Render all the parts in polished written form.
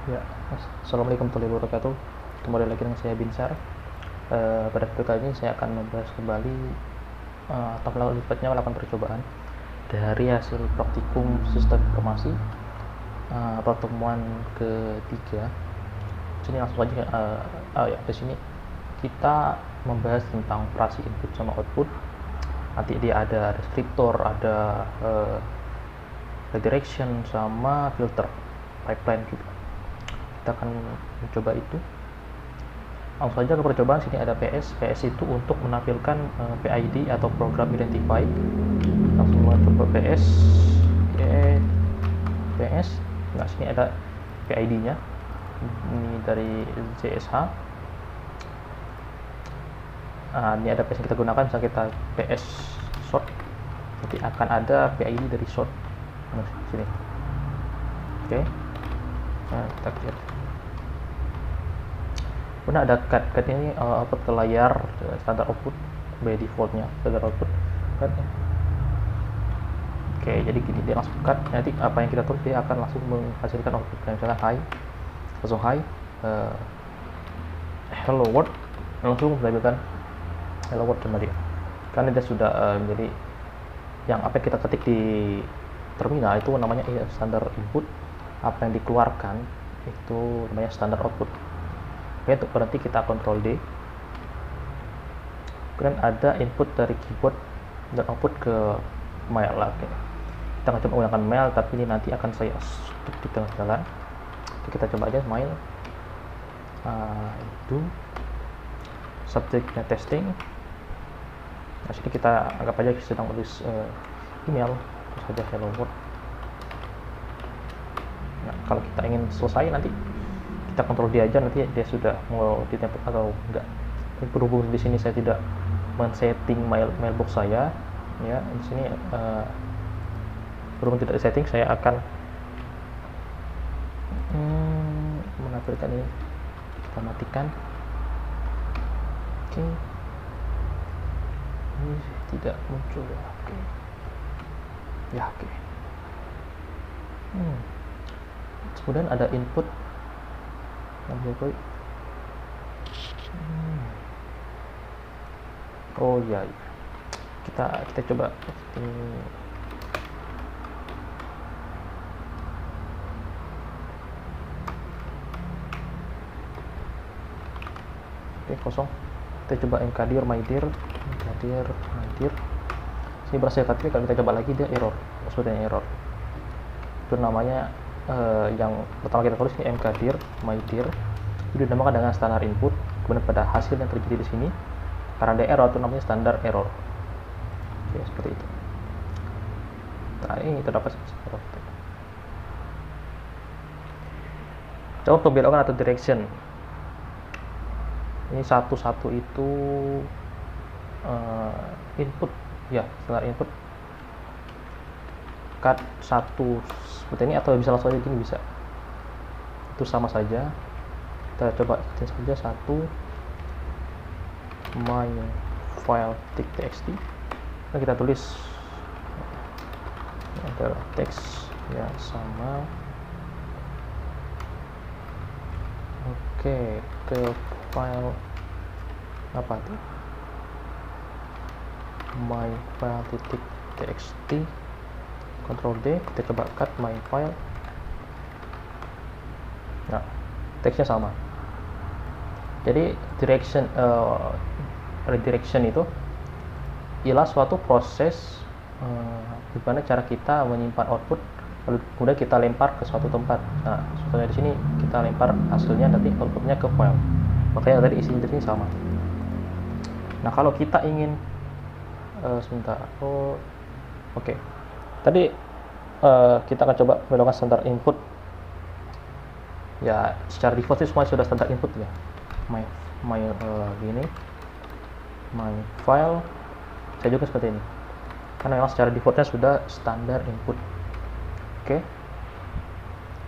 Ya, Assalamualaikum warahmatullahi wabarakatuh. Kembali lagi dengan saya Binsar. Pada video kali ini saya akan membahas kembali atau melakukan percobaan dari hasil praktikum sistem informasi pertemuan ketiga. Sini langsung aja di sini kita membahas tentang operasi input sama output. Nanti dia ada deskriptor, ada redirection sama filter pipeline juga. Kita akan mencoba itu. Langsung saja ke percobaan. Sini ada PS itu untuk menampilkan PID atau program identify. Langsung mencoba PS. Nah, sini ada PID nya, ini dari ZSH. Ini ada PS yang kita gunakan. Bisa kita PS short, nanti akan ada PID dari short. Nah, sini oke. Nah, kita clear. Kemudian ada cut ini output ke layar, standar output by defaultnya standar output kan. Oke, jadi gini, dia langsung cut. Nanti apa yang kita tulis dia akan langsung menghasilkan output. Misalnya high, langsung high, hello world, langsung menampilkan hello world sama dia. Karena dia sudah jadi yang apa yang kita ketik di terminal itu namanya standar input, apa yang dikeluarkan itu namanya standar output. Oke, untuk berhenti kita Ctrl D. Kemudian ada input dari keyboard dan output ke mail. Oke, kita akan coba menggunakan mail, tapi ini nanti akan saya stop di tengah jalan. Oke, kita coba aja mail. Itu subjeknya testing. Nah, sini kita anggap aja sedang tulis email, terus saja hello world. Nah, kalau kita ingin selesai nanti kita kontrol dia aja, nanti dia sudah mau ditempel atau enggak. Berhubung di sini saya tidak men-setting mailbox saya, ya di sini berhubung tidak setting, saya akan menampilkan ini. Kita matikan. Oke, ini tidak muncul ya. Oke ya, oke. Kemudian ada input. Oh ya, kita coba ini. Oke, kosong. Kita coba mkdir mydir. Ini berhasil, tapi kalau kita coba lagi dia error. Maksudnya error. Itu namanya yang pertama kita tulis ini mkdir mydir, itu dinamakan dengan standar input. Kemudian pada hasil yang terjadi di sini karena ada error itu namanya standar error. Oke, seperti itu. Nah, ini terdapat error. Coba pembelokan atau direction. Ini satu-satu itu input ya, standar input. Cut satu seperti ini, atau bisa langsung aja gini, bisa. Itu sama saja. Kita coba saja satu my file.txt. Nah, kita tulis adalah teks ya, sama. Oke, ke file apa tuh, my file.txt. Ctrl D, kita coba cut my file. Nah, teksnya sama. Jadi redirection itu ialah suatu proses gimana cara kita menyimpan output lalu kemudian kita lempar ke suatu tempat. Nah, contohnya di sini kita lempar hasilnya, nanti outputnya ke file. Makanya tadi isinya di sini sama. Nah, kalau kita ingin sebentar. Oke. Tadi kita akan coba melakukan standar input. Ya, secara default semua sudah standar input ya. Gini. My file. Saya juga seperti ini. Karena memang secara defaultnya sudah standar input. Oke.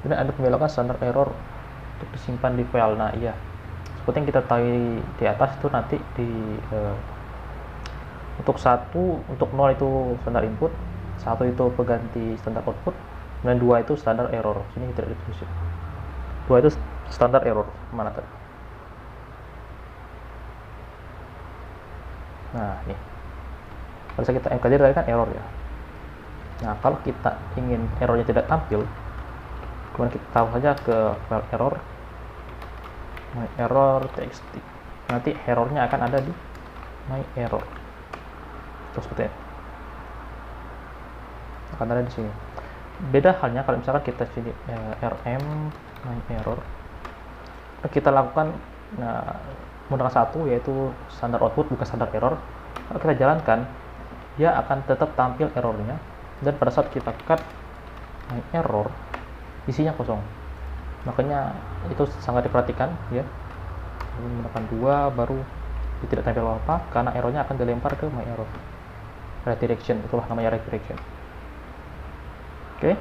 Kemudian ada pembelokan standar error untuk disimpan di file. Nah, iya. Seperti yang kita tahu di atas itu nanti di untuk 0 itu standar input, 1 itu pengganti standar output, dan 2 itu standar error. Sini tidak ditulis. 2 itu standar error. Mana tadi? Nah, ini. Kalau kita MKD tadi kan error ya. Nah, kalau kita ingin errornya tidak tampil, kemudian kita taruh saja ke file error, my error txt. Nanti errornya akan ada di my error. Terus seperti ini. Akan ada di sini. Beda halnya kalau misalkan kita sini rm my error, kita lakukan menggunakan satu, yaitu standar output bukan standar error. Kalau kita jalankan, dia akan tetap tampil errornya, dan pada saat kita cut my error, isinya kosong. Makanya itu sangat diperhatikan ya. Menggunakan 2 baru tidak tampil apa, karena errornya akan dilempar ke my error. Redirection, itulah namanya redirection. Oke.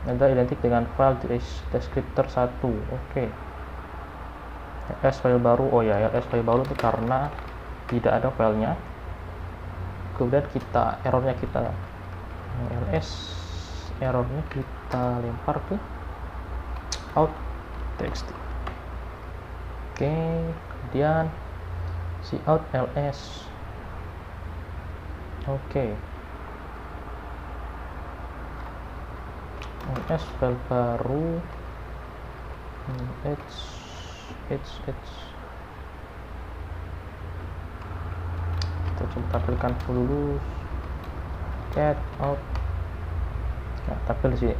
Ada identik dengan file descriptor 1. Oke. ls file baru. Oh ya, ls file baru itu karena tidak ada filenya. Kemudian kita errornya kita lempar ke out txt. Oke, kemudian cout ls. Oke. ls file baru kita coba tampilkan dulu cat out. Nah, tampil di sini.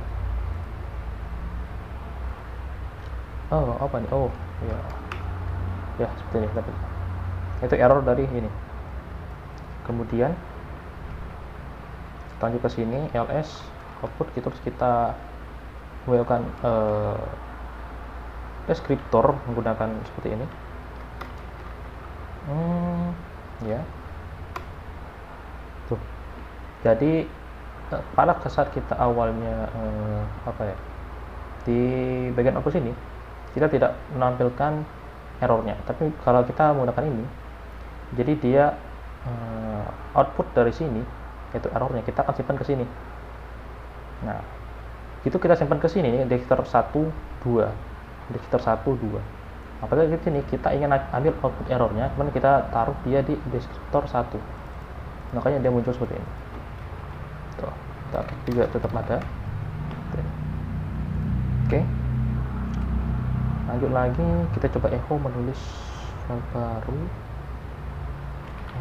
Oh, apa nih? Oh, ya seperti ini. Tapi itu error dari ini. Kemudian lanjut ke sini, ls output, terus kita melakukan deskriptor menggunakan seperti ini. Ya. Tuh. Jadi pada saat kita awalnya di bagian output sini, kita tidak menampilkan errornya. Tapi kalau kita menggunakan ini, jadi dia output dari sini, yaitu errornya, kita akan simpan ke sini. Nah, itu kita simpan ke sini, deskriptor 1, 2. Deskriptor 1, 2. Apalagi di sini kita ingin ambil output errornya, kemudian kita taruh dia di deskriptor 1. Makanya dia muncul seperti ini. Tuh, juga tetap ada. Oke. Lanjut lagi, kita coba echo menulis file baru.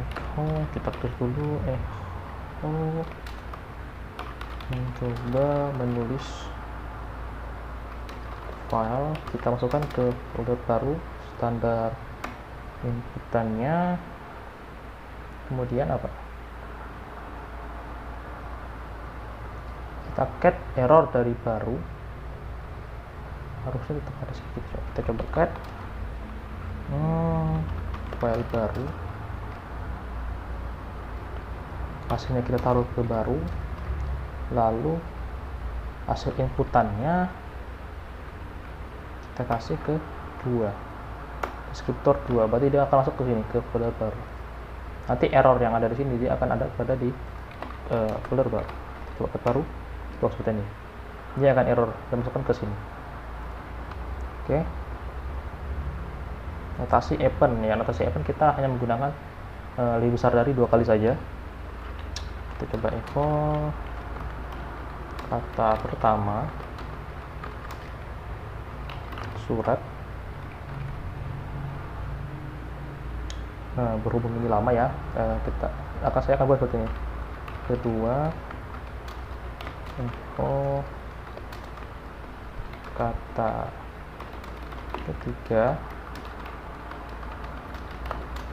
Echo, kita tulis dulu echo mencoba menulis file, kita masukkan ke folder baru, standar inputannya, kemudian apa, kita cat error dari baru, harusnya tetap ada sedikit. Kita coba cat file baru, hasilnya kita taruh ke baru, lalu hasil inputannya kita kasih ke 2, deskriptor 2, berarti dia akan masuk ke sini, ke folder baru. Nanti error yang ada di sini dia akan ada pada di folder baru. Coba ke baru, coba seperti ini, dia akan error dan masukkan ke sini. Oke. Notasi append ya, notasi append kita hanya menggunakan lebih besar dari 2 kali saja. Kita coba echo kata pertama surat. Berhubung ini lama ya, saya akan buat seperti ini. Kedua, info kata ketiga,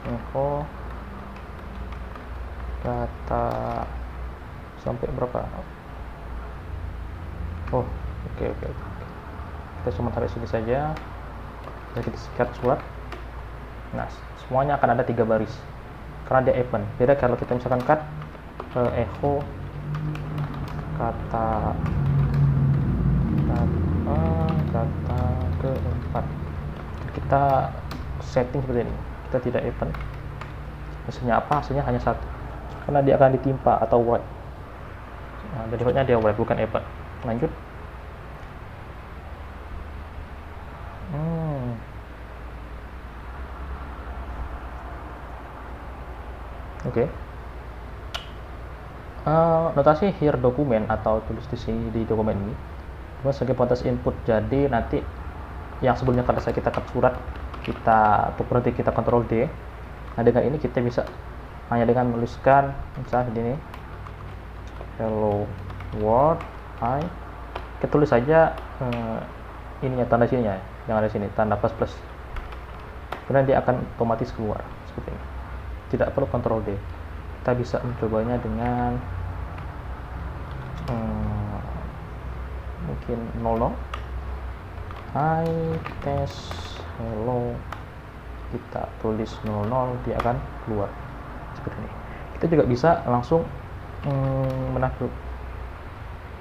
info kata sampai berapa? Oh, oke. Kita cuma tarik sini saja. Dan kita sikat surat. Nah, semuanya akan ada 3 baris karena dia append. Beda kalau kita misalkan cut echo kata keempat, kita setting seperti ini, kita tidak append. Hasilnya apa? Hasilnya hanya 1. karena dia akan ditimpa atau write. Nah, defaultnya dia write bukan eval. Lanjut. Oke. Notasi here dokumen atau tulis di sini di dokumen ini sebagai batas input. Jadi nanti yang sebelumnya pada saat kita cut surat, kita berarti kita Ctrl D. Nah, dengan ini kita bisa hanya dengan menuliskan misalnya ini hello world, hi. Kita tulis saja ininya, tanda sininya yang ada sini, tanda plus plus. Kemudian dia akan otomatis keluar seperti ini. Tidak perlu Ctrl D. Kita bisa mencobanya dengan mungkin 00. Hi test hello, kita tulis 00, dia akan keluar seperti ini. Kita juga bisa langsung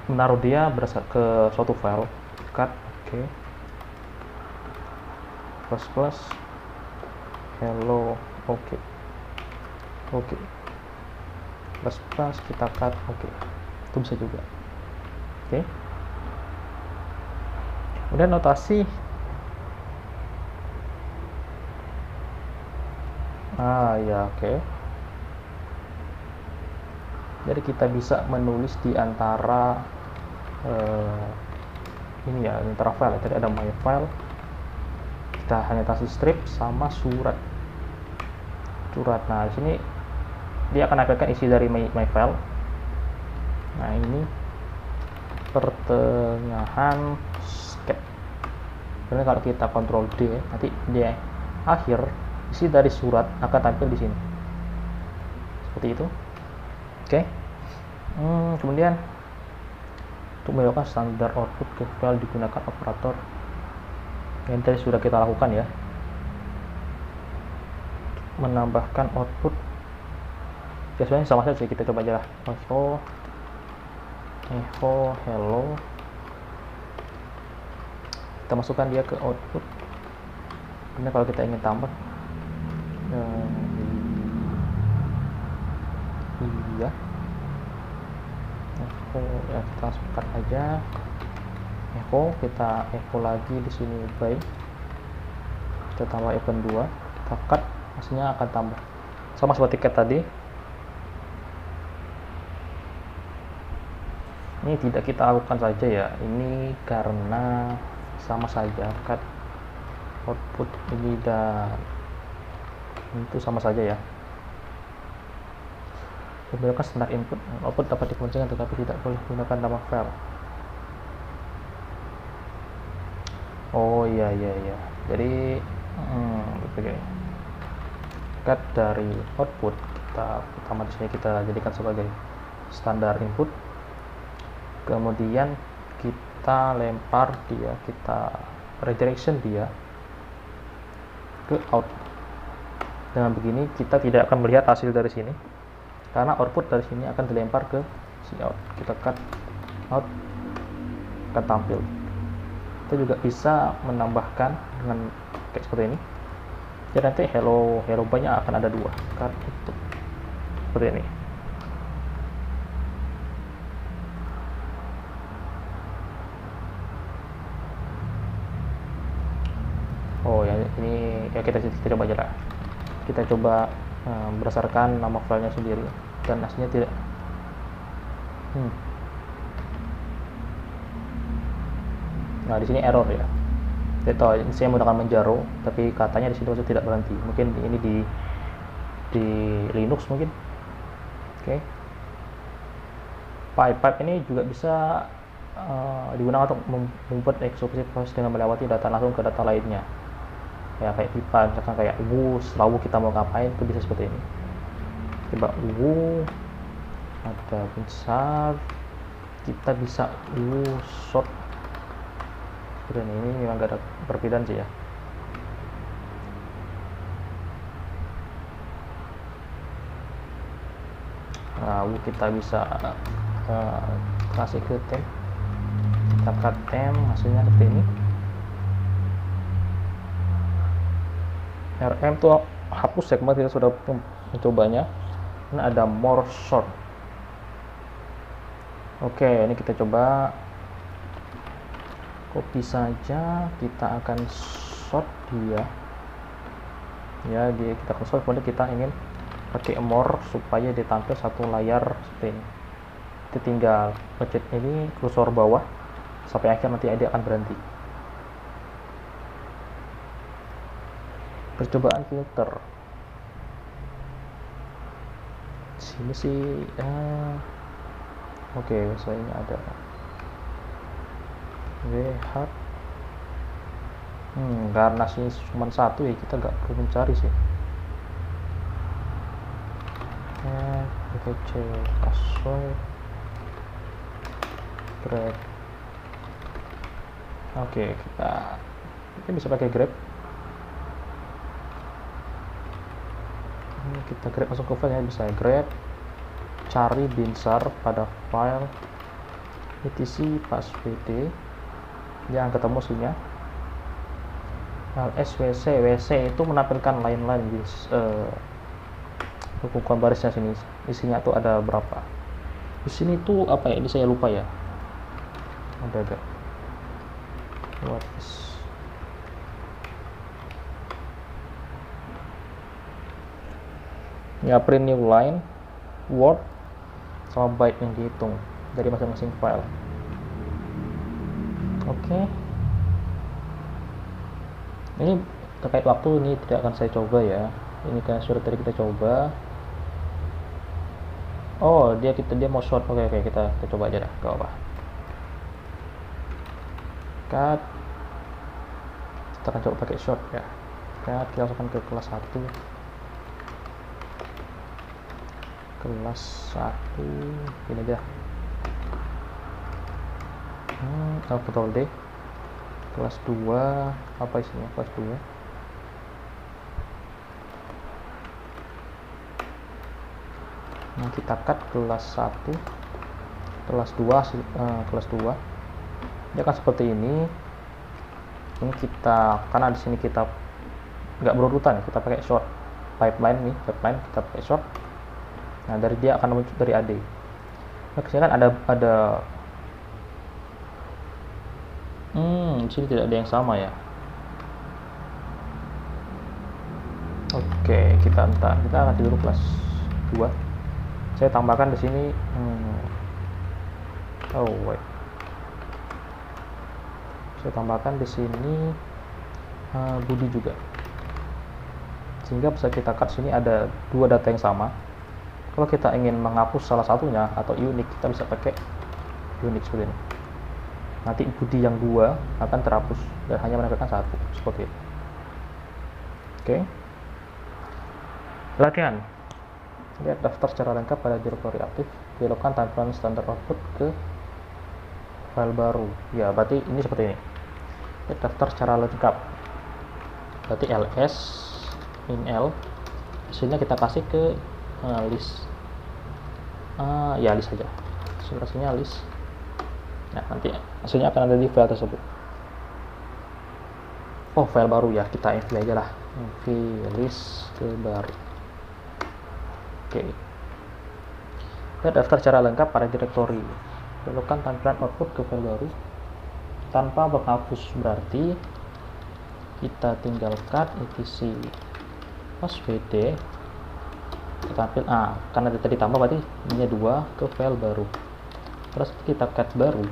menaruh dia berdasar ke suatu file. Cut, oke, plus plus hello, oke, plus plus kita cut, oke, itu bisa juga. Oke. Kemudian notasi ya, oke. Jadi kita bisa menulis di antara ini ya, antara file. Tadi ada my file, kita hanya kasih strip sama surat. Nah, di sini dia akan nampilkan isi dari my file. Nah, ini pertengahan sketch. Kemudian kalau kita Ctrl D, nanti dia akhir isi dari surat akan tampil di sini. Seperti itu. Oke. Kemudian untuk melakukan standar output ke file digunakan operator yang tadi sudah kita lakukan ya. Menambahkan output. Ya, sebenarnya sama saja, kita coba aja lah. Echo hello, kita masukkan dia ke output. Kemudian kalau kita ingin tambah iya, echo ya, kita masukkan aja echo, kita echo lagi di sini by, kita tambah event 2, kita cut, hasilnya akan tambah sama seperti cat tadi. Ini tidak kita lakukan saja ya, ini karena sama saja cut output ini dan itu sama saja ya. Menggunakan standar input, output dapat difungsikan tetapi tidak boleh menggunakan nama file. Oh iya, jadi begini, cut dari output kita pertama di sini kita jadikan sebagai standar input. Kemudian kita lempar dia, kita redirection dia ke out. Dengan begini kita tidak akan melihat hasil dari sini karena output dari sini akan dilempar ke si out. Kita cut out, akan tampil. Kita juga bisa menambahkan dengan kayak seperti ini. Jadi nanti hello banyak akan ada 2. Cut itu seperti ini. Oh ya, ini ya kita coba aja lah. Kita coba berdasarkan nama filenya sendiri dan aslinya tidak. Nah, di sini error ya. Jadi saya menggunakan Manjaro, tapi katanya di sini tidak berhenti. Mungkin ini di Linux mungkin. Oke. Pipe ini juga bisa digunakan untuk membuat eksekusi proses dengan melewati data langsung ke data lainnya. Ya kayak pipa, misalkan kayak selalu kita mau ngapain itu bisa seperti ini. Coba ada besar, kita bisa short seperti ini memang gak ada perbedaan sih ya. Lalu kita bisa kasih ke temp, kita cut temp, hasilnya seperti ini. RM tuh hapus ya, kemarin kita sudah mencobanya. Ini ada more sort. Oke, ini kita coba copy saja. Kita akan sort dia ya, kita akan sort, kemudian kita ingin pakai more supaya ditampil satu layar seperti ini. Kita tinggal pencet ini kursor bawah sampai akhir, nanti dia akan berhenti. Percobaan filter sini sih oke, misalnya ada WH karena sini cuma satu ya, kita nggak perlu mencari sih. VC password grab. Oke, kita bisa pakai grab. Kita grab langsung ke file ya, bisa grab, cari binsar pada file etc passwd, jangan ketemu sini ya. LSWC itu menampilkan line-line hukum barisnya. Sini isinya tuh ada berapa di sini tuh apa ya, ini saya lupa ya, ada agak what is ya, print new line word sama byte yang dihitung dari masing-masing file. Oke. Ini terkait waktu, ini tidak akan saya coba ya, ini kan sudah tadi kita coba. Oh, dia mau short. Oke, kita coba aja dah, gak apa. Cut. Kita akan coba pakai short ya. Cut, kita masukkan ke kelas 1. Kelas 1 ini aja. Ctrl D. Kelas 2 apa isinya? Kelas 2. Nah, kita cut kelas 1, kelas 2, kelas 2. Dia akan seperti ini. Ini kita, karena di sini kita nggak berurutan, kita pakai short pipeline nih, pipeline kita pakai short. Nah, dari dia akan muncul dari AD. Nah, kesini kan ada di sini tidak ada yang sama ya. Oke, kita akan dulu kelas 2. Saya tambahkan di sini saya tambahkan di sini body juga, sehingga bisa kita cut. Sini ada dua data yang sama. Kalau kita ingin menghapus salah satunya atau unik, kita bisa pakai unik seperti ini. Nanti body yang dua akan terhapus dan hanya menampilkan satu, seperti itu. Oke. Latihan. Lihat daftar secara lengkap pada direktori aktif. Belokkan tampilan standar output ke file baru. Ya, berarti ini seperti ini. Lihat daftar secara lengkap. Berarti ls in l. Hasilnya kita kasih ke list. Ya, list saja. Hasilnya list. Nah, nanti hasilnya akan ada di file tersebut. Oh, file baru ya, kita env aja lah. Env list ke baru. Oke. Lihat daftar secara lengkap pada direktori. Belokkan tampilan output ke file baru tanpa menghapus, berarti kita tinggal cut etc passwd. Tampil karena tadi tambah, berarti ini 2 ke file baru. Terus kita cut baru.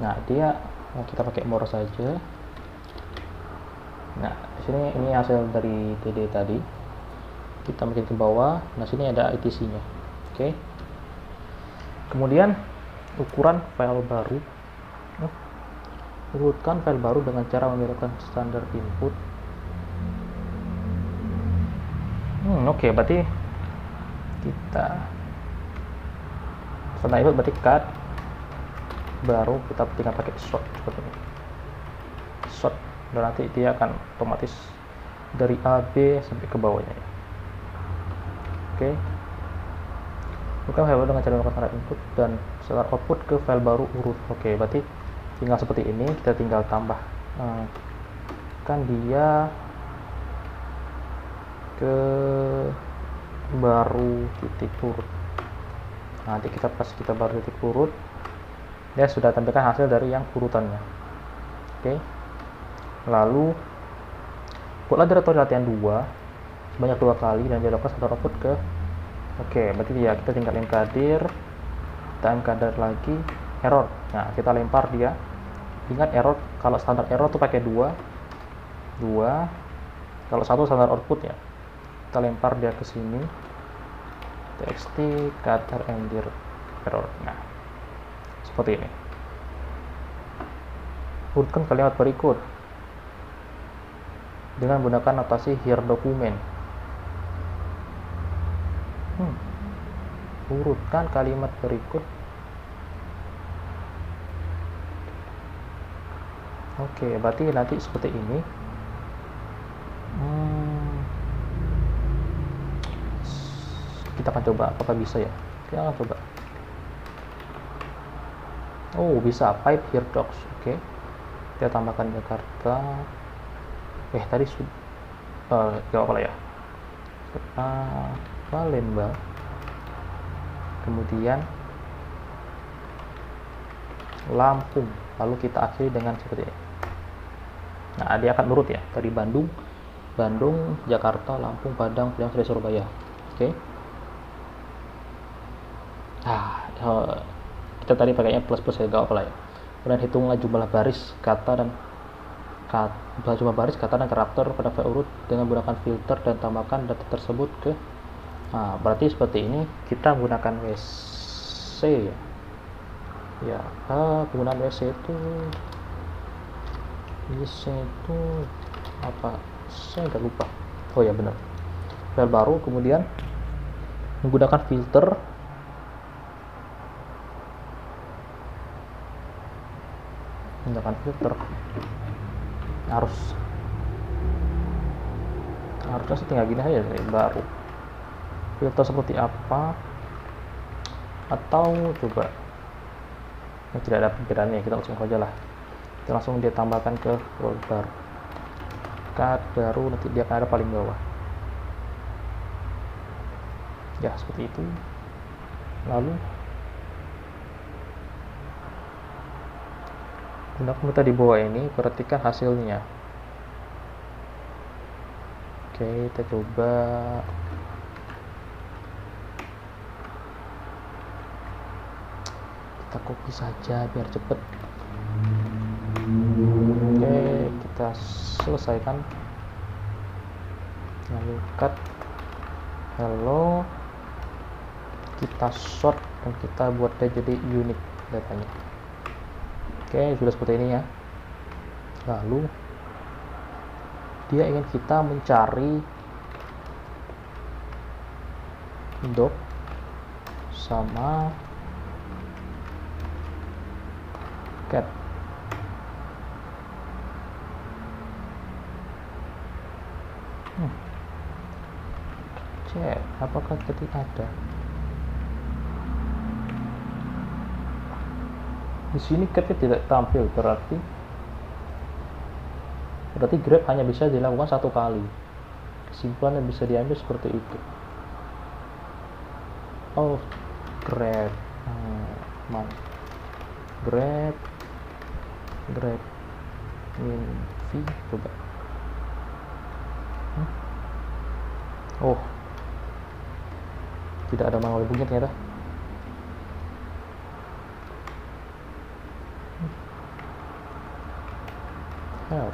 Nah, dia kita pakai more saja. Nah, di sini ini hasil dari TD tadi. Kita makin ke bawah. Nah, sini ada etc-nya. Oke. Kemudian ukuran file baru. Urutkan file baru dengan cara menyerahkan standar input. Oke, berarti kita standar input berarti cut baru, kita tinggal pakai sort seperti ini. Sort, dan nanti dia akan otomatis dari A, B sampai ke bawahnya ya. Oke. Bukan file baru dengan cara melakukan standar input dan standar output ke file baru urut. Oke, berarti tinggal seperti ini, kita tinggal tambah kan dia ke baru titik urut. Nanti pas kita baru titik urut, dia sudah tampilkan hasil dari yang urutannya. Oke. Lalu buatlah directory latihan 2 sebanyak 2 kali dan dialogkan satu output ke. Oke, berarti ya kita tinggal mkdir, kita mkdir lagi error. Nah, kita lempar dia. Ingat error, kalau standar error tuh pakai 2. Kalau 1 standar output ya. Kita lempar dia ke sini. txt ktar mdir error. Nah, seperti ini. Urutkan kalimat berikut dengan menggunakan notasi here document. Urutkan kalimat berikut. Oke, berarti nanti seperti ini. Kita akan coba apakah bisa ya. Kita akan coba. Oh, bisa pipe here docs. Oke. Kita tambahkan Jakarta. Tadi sudah gak apa lah ya. Palembang. Kemudian Lampung. Lalu kita akhiri dengan seperti ini. Nah, dia akan nurut ya. Tadi Bandung, Jakarta, Lampung, Padang, Surabaya. Oke. Nah, kita tadi pakainya plus ya, gak apa lah ya. Kemudian hitunglah jumlah baris kata dan karakter pada file urut dengan menggunakan filter dan tambahkan data tersebut ke. Nah, berarti seperti ini kita menggunakan WC ya. Penggunaan WC itu apa? Saya udah lupa. Oh ya, benar. File baru, kemudian menggunakan filter. Harusnya tinggal gini aja nih, baru filter seperti apa, atau coba tidak ada perbedaannya, kita langsung aja lah, kita langsung dia tambahkan ke rollbar cut baru, nanti dia akan ada paling bawah ya, seperti itu. Lalu gunakan kita di bawah ini, perhatikan hasilnya. Oke, kita coba. Kita copy saja biar cepet. Oke, kita selesaikan. Lalu cut hello, kita sort dan kita buat dia jadi unique datanya. Oke, sudah seperti ini ya. Lalu dia ingin kita mencari doc sama cat. Cek apakah tadi ada. Di sini catnya tidak tampil, berarti grab hanya bisa dilakukan satu kali. Kesimpulan yang bisa diambil seperti itu. Oh, grab grab min v, coba. Oh, tidak ada manual bunyi ternyata. Help.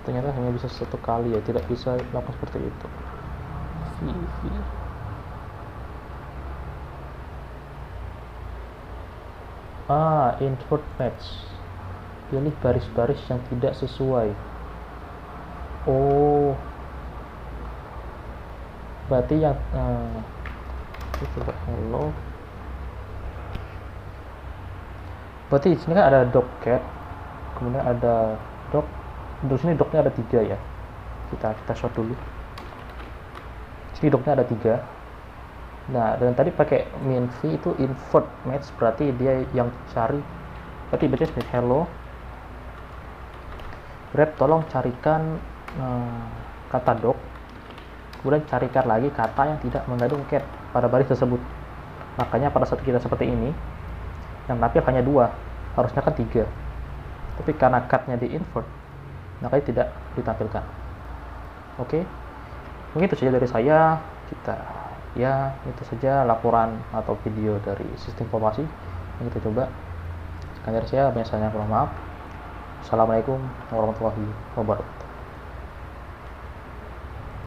Ternyata hanya bisa satu kali ya, tidak bisa lakukan seperti itu. Invert match. Pilih baris-baris yang tidak sesuai. Oh, berarti yang coba hello. Berarti di sini kan ada doccat, kemudian ada doc. Untuk sini docnya ada 3 ya. Kita short dulu. Sini docnya ada 3. Nah, dan tadi pakai min v itu invert match, berarti dia yang cari. Berarti baca hello. Grab tolong carikan kata dog, kemudian carikan lagi kata yang tidak mengandung cat pada baris tersebut. Makanya pada saat kita seperti ini, yang tampil hanya 2, harusnya kan 3, tapi karena cut-nya di invert, makanya tidak ditampilkan. Oke, mungkin itu saja dari saya. Itu saja laporan atau video dari sistem informasi yang kita coba. Sekian dari saya, banyak kurang maaf. Assalamualaikum warahmatullahi wabarakatuh.